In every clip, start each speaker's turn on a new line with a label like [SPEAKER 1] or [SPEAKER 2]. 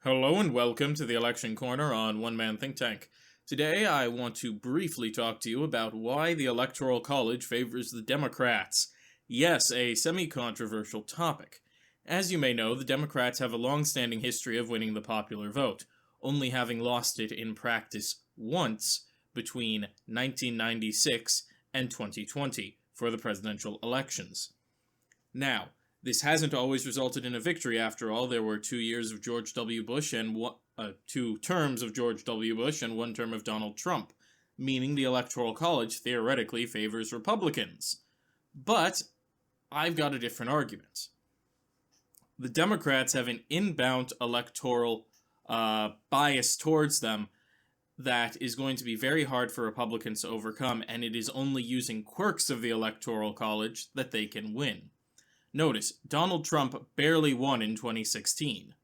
[SPEAKER 1] Hello and welcome to the Election Corner on One Man Think Tank. Today I want to briefly talk to you about why the Electoral College favors the Democrats. Yes, a semi-controversial topic. As you may know, the Democrats have a long-standing history of winning the popular vote, only having lost it in practice once between 1996 and 2020 for the presidential elections. Now, this hasn't always resulted in a victory, after all. There were 2 years of George W. Bush and 2 terms of George W. Bush and 1 term of Donald Trump, meaning the Electoral College theoretically favors Republicans. But I've got a different argument. The Democrats have an inbound electoral bias towards them that is going to be very hard for Republicans to overcome, and it is only using quirks of the Electoral College that they can win. Notice, Donald Trump barely won in 2016.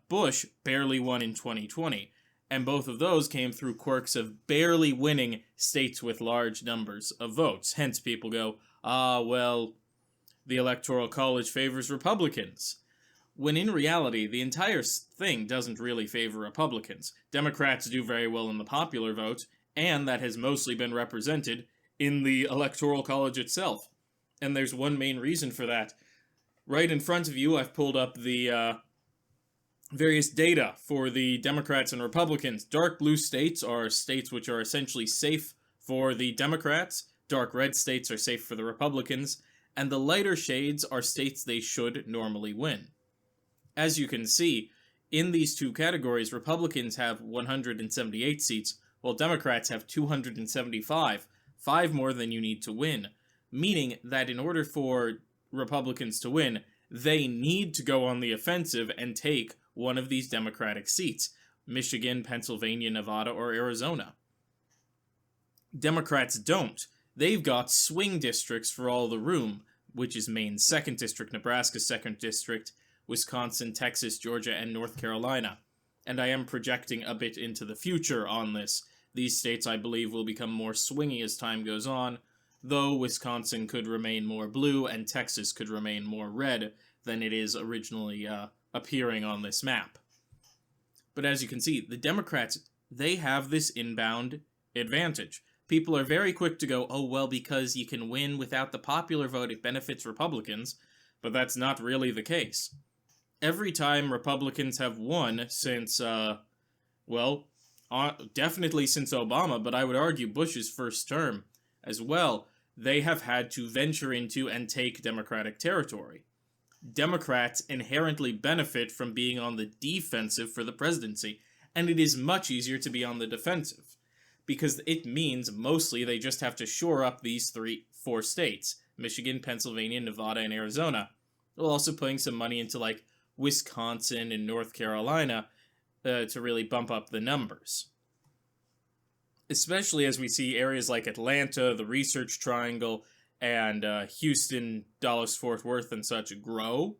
[SPEAKER 1] Bush barely won in 2020, and both of those came through quirks of barely winning states with large numbers of votes. Hence, people go, well, the Electoral College favors Republicans. When in reality, the entire thing doesn't really favor Republicans. Democrats do very well in the popular vote, and that has mostly been represented in the Electoral College itself. And there's one main reason for that. Right in front of you, I've pulled up the various data for the Democrats and Republicans. Dark blue states are states which are essentially safe for the Democrats. Dark red states are safe for the Republicans. And the lighter shades are states they should normally win. As you can see, in these two categories, Republicans have 178 seats, while Democrats have 275, 5 more than you need to win. Meaning that in order for Republicans to win, they need to go on the offensive and take one of these Democratic seats: Michigan, Pennsylvania, Nevada, or Arizona. Democrats don't. They've got swing districts for all the room, which is Maine's 2nd District, Nebraska's 2nd District, Wisconsin, Texas, Georgia, and North Carolina. And I am projecting a bit into the future on this. These states, I believe, will become more swingy as time goes on, though Wisconsin could remain more blue and Texas could remain more red than it is originally appearing on this map. But as you can see, the Democrats, they have this inbound advantage. People are very quick to go, oh, well, because you can win without the popular vote, it benefits Republicans, but that's not really the case. Every time Republicans have won since, definitely since Obama, but I would argue Bush's first term as well, they have had to venture into and take Democratic territory. Democrats inherently benefit from being on the defensive for the presidency, and it is much easier to be on the defensive, because it means mostly they just have to shore up these 4 states: Michigan, Pennsylvania, Nevada, and Arizona, while also putting some money into like Wisconsin and North Carolina to really bump up the numbers. Especially as we see areas like Atlanta, the Research Triangle, and Houston, Dallas-Fort Worth, and such grow,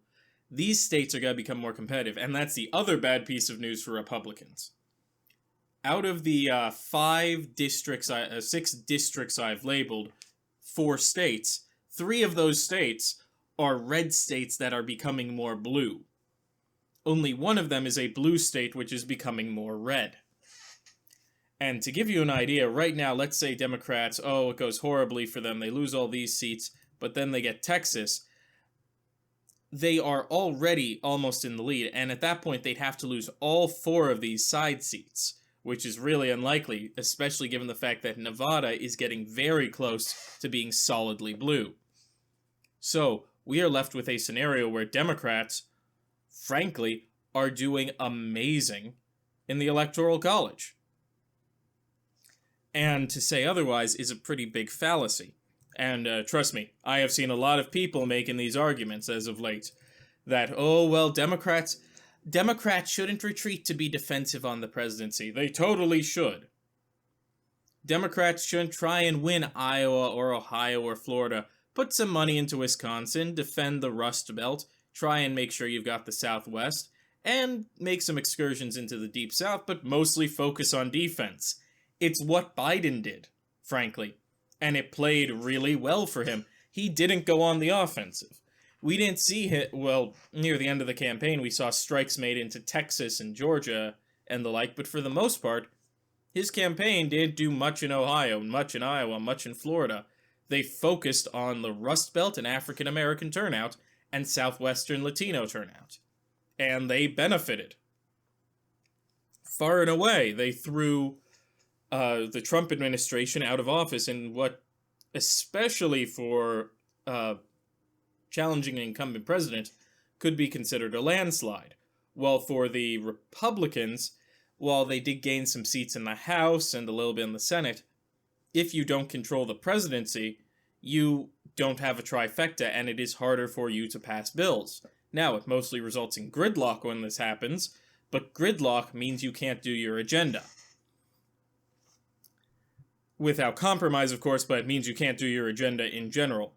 [SPEAKER 1] these states are going to become more competitive, and that's the other bad piece of news for Republicans. Out of the 6 districts I've labeled, 4 states, 3 of those states are red states that are becoming more blue. Only one of them is a blue state which is becoming more red. And to give you an idea, right now, let's say Democrats, it goes horribly for them, they lose all these seats, but then they get Texas. They are already almost in the lead, and at that point they'd have to lose all 4 of these side seats, which is really unlikely, especially given the fact that Nevada is getting very close to being solidly blue. So, we are left with a scenario where Democrats, frankly, are doing amazing in the Electoral College. And to say otherwise is a pretty big fallacy. And trust me, I have seen a lot of people making these arguments as of late, that, Democrats shouldn't retreat to be defensive on the presidency. They totally should. Democrats shouldn't try and win Iowa or Ohio or Florida. Put some money into Wisconsin, defend the Rust Belt, try and make sure you've got the Southwest, and make some excursions into the Deep South, but mostly focus on defense. It's what Biden did, frankly, and it played really well for him. He didn't go on the offensive. We didn't see it, well, near the end of the campaign, we saw strikes made into Texas and Georgia and the like, but for the most part, his campaign didn't do much in Ohio, much in Iowa, much in Florida. They focused on the Rust Belt and African American turnout and Southwestern Latino turnout. And they benefited. Far and away, they threw the Trump administration out of office in what, especially for challenging an incumbent president, could be considered a landslide. While for the Republicans, while they did gain some seats in the House and a little bit in the Senate, if you don't control the presidency, you don't have a trifecta, and it is harder for you to pass bills. Now, it mostly results in gridlock when this happens, but gridlock means you can't do your agenda. Without compromise, of course, but it means you can't do your agenda in general.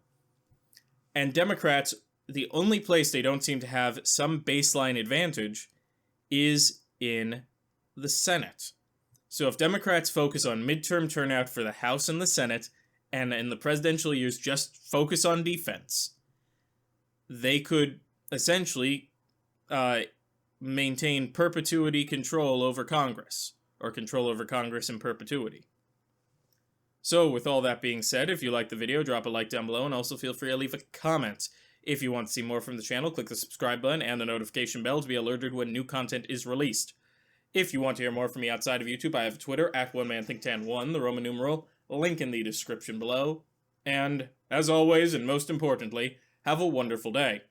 [SPEAKER 1] And Democrats, the only place they don't seem to have some baseline advantage is in the Senate. So if Democrats focus on midterm turnout for the House and the Senate, and in the presidential years just focus on defense, they could essentially maintain perpetuity control over Congress, or control over Congress in perpetuity. So, with all that being said, if you liked the video, drop a like down below, and also feel free to leave a comment. If you want to see more from the channel, click the subscribe button and the notification bell to be alerted when new content is released. If you want to hear more from me outside of YouTube, I have Twitter, @OneManThinkTan1, the Roman numeral, link in the description below. And, as always, and most importantly, have a wonderful day.